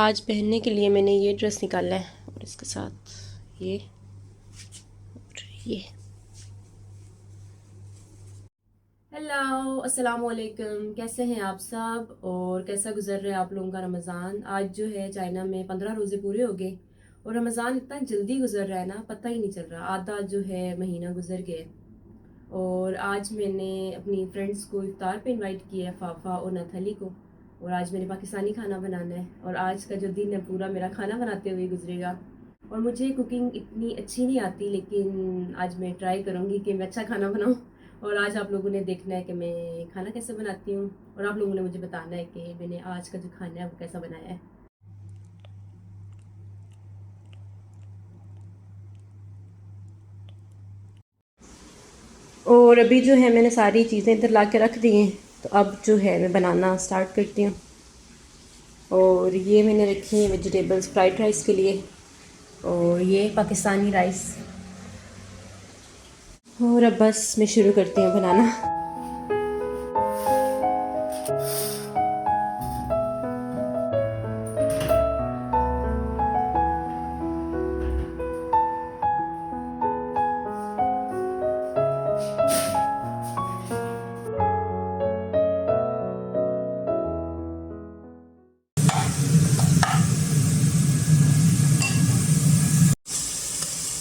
आज पहनने के लिए मैंने ये ड्रेस निकाला है और इसके साथ ये और ये। हेलो, अस्सलाम वालेकुम। कैसे हैं आप सब और कैसा गुजर रहा है आप लोगों का रमज़ान। आज जो है चाइना में 15 रोज़े पूरे हो गए और रमज़ान इतना जल्दी गुजर रहा है ना, पता ही नहीं चल रहा। आधा जो है महीना गुजर गया। और आज मैंने अपनी फ्रेंड्स को इफ्तार पे इनवाइट किया है, फाफा और नथली को। और आज मैंने पाकिस्तानी खाना बनाना है और आज का जो दिन है पूरा मेरा खाना बनाते हुए गुजरेगा। और मुझे कुकिंग इतनी अच्छी नहीं आती, लेकिन आज मैं ट्राई करूँगी कि मैं अच्छा खाना बनाऊँ। और आज आप लोगों ने देखना है कि मैं खाना कैसे बनाती हूँ और आप लोगों ने मुझे बताना है कि मैंने आज का जो खाना है वो कैसा बनाया है। और अभी जो है मैंने सारी चीज़ें इधर ला के रख दी हैं, तो अब जो है मैं बनाना स्टार्ट करती हूँ। और ये मैंने रखी है वेजिटेबल्स फ्राइड राइस के लिए, और ये पाकिस्तानी राइस। और अब बस मैं शुरू करती हूँ बनाना।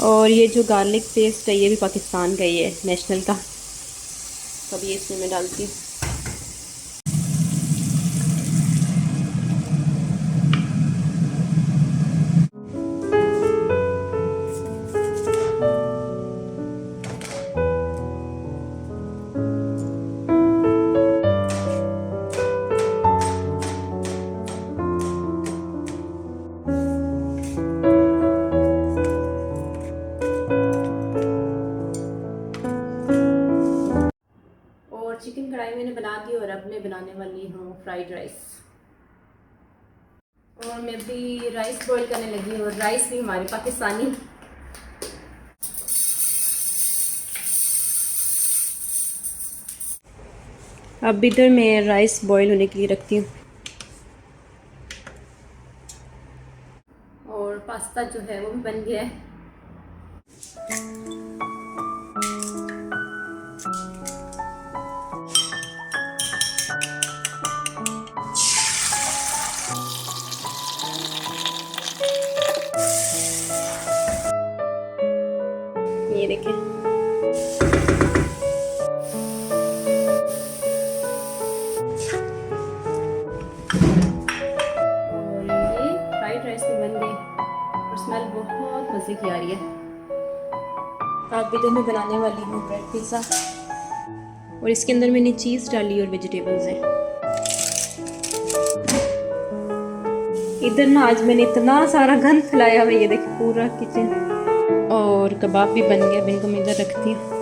और ये जो गार्लिक पेस्ट है ये भी पाकिस्तान का ही है, नेशनल का। तो अब ये इसमें मैं डालती हूँ। और चिकन कढ़ाई मैंने बना दी और अब मैं बनाने वाली हूँ फ्राइड राइस। और मैं भी राइस बॉईल करने लगी हूँ, और राइस भी हमारे पाकिस्तानी। अब इधर मैं राइस बॉईल होने के लिए रखती हूँ। और पास्ता जो है वो भी बन गया है। ये देखें। और ये फ्राइड राइस भी बन गए और स्मेल बहुत मज़े की आ रही है। अब इधर मैं बनाने वाली हूँ ब्रेड पिज़्ज़ा, और इसके अंदर मैंने चीज़ डाली और वेजिटेबल्स हैं। इधर ना आज मैंने इतना सारा गंद फैलाया हुआ, ये देखिए पूरा किचन। और कबाब भी बन गया, इनको मैं इधर रखती हूँ।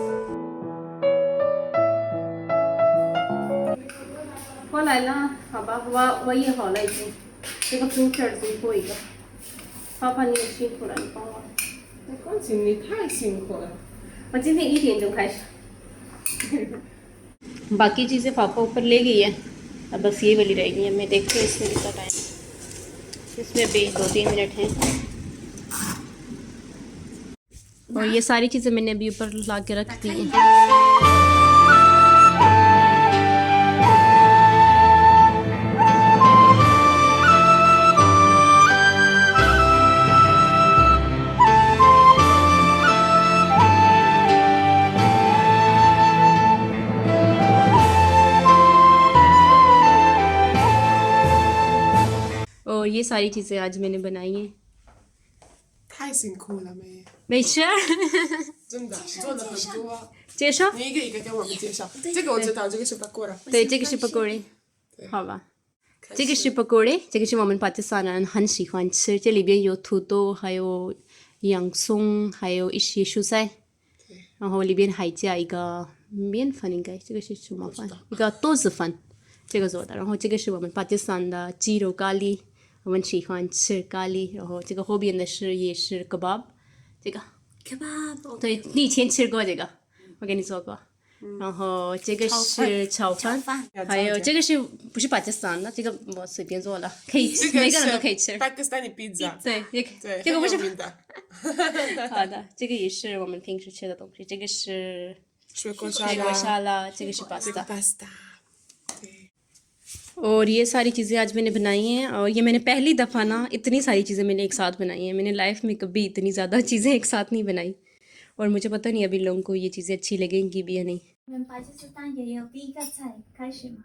बाकी चीज़ें पापा ऊपर ले गई है, अब बस ये वाली रहेगी। अब मैं देखती हूँ इसमें कितना टाइम, इसमें अभी 2-3 मिनट हैं। और ये सारी चीज़ें मैंने अभी ऊपर ला के रख दी हैं। और ये सारी चीज़ें आज मैंने बनाई हैं। 太辛苦了没？没事，真的，你做了很多。介绍。你一个一个跟我们介绍。这个我知道，这个是 pakora。对，这个是 pakora，好吧。这个是 pakora，这个是我们巴基斯坦人很喜欢吃，这里边有土豆，还有洋葱，还有一些蔬菜，然后里边还加一个面粉，应该这个是什么饭？一个豆子粉，这个做的。然后这个是我们巴基斯坦的鸡肉咖喱，我们喜欢吃咖喱。然后这个后边的是也是 kebab， 这个 kebab， 对，你以前吃过这个，我给你做过。然后这个是炒饭，还有这个是不是巴基斯坦的？这个我随便做了，可以吃，每个人都可以吃。巴基斯坦的 pizza，对，也可以。对，这个不是很有名的。好的，这个也是我们平时吃的东西。这个是水果水果沙拉，这个是 pasta。 pasta，对。 और ये सारी चीज़ें आज मैंने बनाई हैं और ये मैंने पहली दफ़ा ना इतनी सारी चीज़ें मैंने एक साथ बनाई हैं। मैंने लाइफ में कभी इतनी ज़्यादा चीज़ें एक साथ नहीं बनाई और मुझे पता नहीं अभी लोगों को ये चीज़ें अच्छी लगेंगी भी या नहीं। 我们巴基斯坦也有第一个菜开始吗？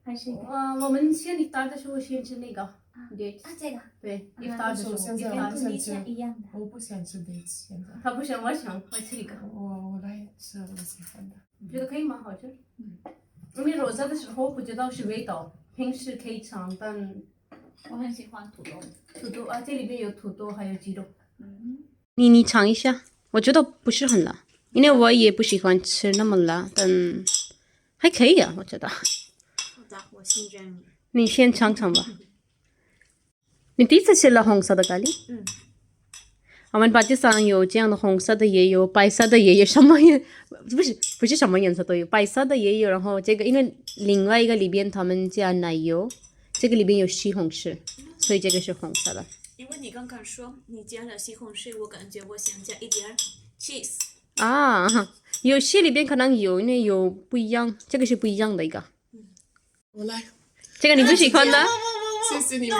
还是我们先इफ्तार的时候先吃那个 dates，这个对但，iftar 的时候是我现在跟我不想 tunisien 吃，一样的。我不想吃 dates，现在。他不想，我想我吃一个，我来吃我喜欢的。觉得可以吗？好吃。因为roza的时候不知道是味道，平时可以尝，但我很喜欢土豆。土豆啊，这里边有土豆还有鸡肉。嗯，你尝一下，我觉得不是很辣，因为我也不喜欢吃那么辣，但还可以啊，我觉得。好的，我信任你。你先尝尝吧。你第一次吃了红色的咖喱？嗯。我们巴基斯坦有这样的红色的也有，白色的也有，什么颜不是什么颜色都有，白色的也有。然后这个因为另外一个里边他们加奶油，这个里边有西红柿，所以这个是红色的。因为你刚刚说你加了西红柿，我感觉我想加一点 cheese。啊，有些里边可能有，因为有不一样，这个是不一样的一个。我来，这个你不喜欢的？谢谢你们。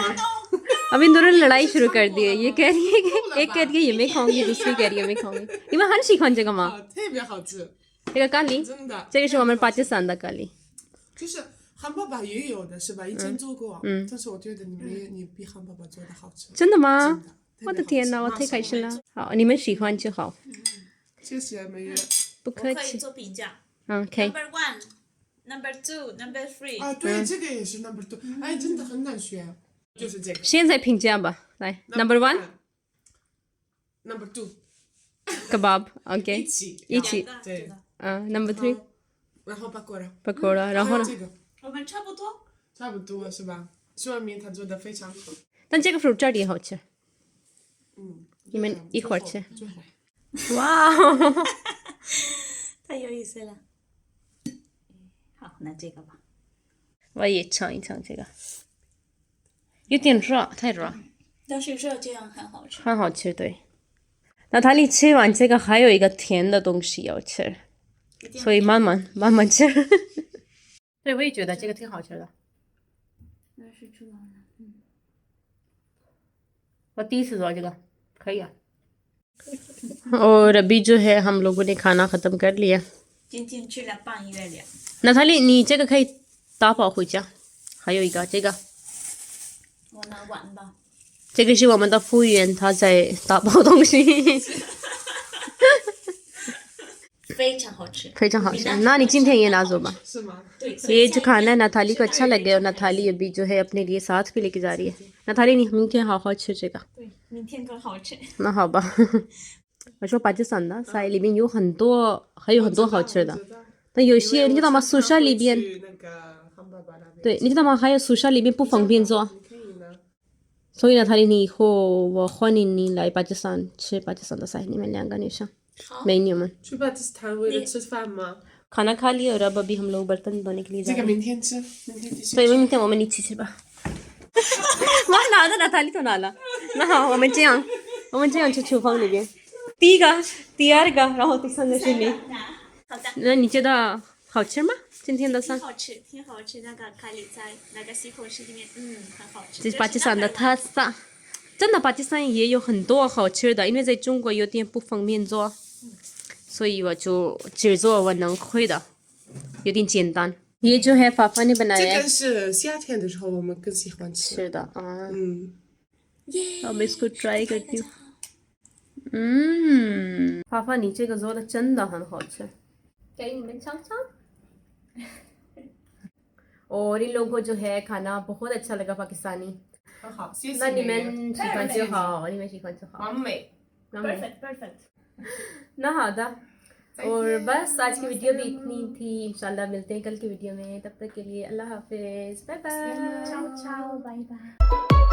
अभी इन दोनों ने लड़ाई शुरू कर दी है। ये कह रही है कि एक कह रही है ये मैं खाऊंगी, दूसरी कह रही है मैं खाऊंगी। 你们很喜欢这个吗？特别好吃，这个咖喱，真的。这个是我们巴基斯坦的咖喱。就是汉堡包也有的是吧？以前做过，但是我觉得你比汉堡包做的好吃。真的吗？真的我的天哪，我太开心了。好，你们喜欢就好。谢谢美月。不客气。做评价。嗯，可以。 Number one, number two, number three。啊，对，这个也是 number two，哎，真的很难选，就是这个。现在评价吧，来 ，Number one，Number two， kebab，OK，一起，对。Number three，然后pakora， pakora，然后呢？这个我们差不多。差不多是吧？说明他做的非常好。但这个 fruit 这里好吃。嗯，你们一会儿吃。最好。哇，太有意思了。好，那这个吧。我也尝一尝这个，有点热，太热。但是热这样很好吃。很好吃，对。娜塔莉吃完这个还有一个甜的东西要吃，所以慢慢吃。对，我也觉得这个挺好吃的。那是出来了。我第一次做这个，可以啊。और अभी जो है हम लोगों ने खाना खत्म कर लिया。今天吃了半月亮。娜塔莉，你这个可以打包回家。还有一个这个，我拿碗吧。这个是我们的服务员，他在打包东西。非常好吃，非常好吃。那你今天ये ना दो बा। 是吗？ ये जो खाना है नथाली को अच्छा लगे और नथाली अभी जो है अपने लिए साथ भी लेके जा रही है। नथाली你明天好好吃这个。对，明天更好吃。那好吧。我说巴基斯坦的菜里面有很多，还有很多好吃的。但有些你知道吗？宿舍里边，对，你知道吗？还有宿舍里面不方便做。所以नथाली你以后我欢迎你来巴基斯坦吃巴基斯坦的菜，你们两个女生，美女们。去巴基斯坦为了吃饭吗？ खाना खा लिया और अब अभी हम लोग बर्तन धोने के लिए 这 जा 个 रहे हैं। 明天吃，明天继续。所以明天我们一起吃吧。我拿的natalie都拿了。那好，我们这样去厨房里边。第一个，第二个，然后第三个是你。好的。那你觉得好吃吗？今天的饭？好吃，挺好吃。那个咖喱在那个西红柿里面，很好吃。这是巴基斯坦的特色。真的，巴基斯坦也有很多好吃的，因为在中国有点不方便做，所以我就只做我能会的，有点简单。ये जो है पापा ने बनाया 这 है। 个是夏天的时候我们更喜欢吃。是的啊。耶！ अब इसको ट्राई करती हूँ। 爸爸，你这个做的真的很好吃，给你们尝尝。और इन लोगों को जो है खाना बहुत अच्छा लगा पाकिस्तानी। 很好，谢谢。那你们喜欢就好，你们喜欢就好。完美。 perfect。ना हादा। और बस आज की वीडियो भी इतनी थी। इंशाल्लाह मिलते हैं कल की वीडियो में। तब तक के लिए अल्लाह हाफिज, बाय बाय। ciao ciao，拜拜。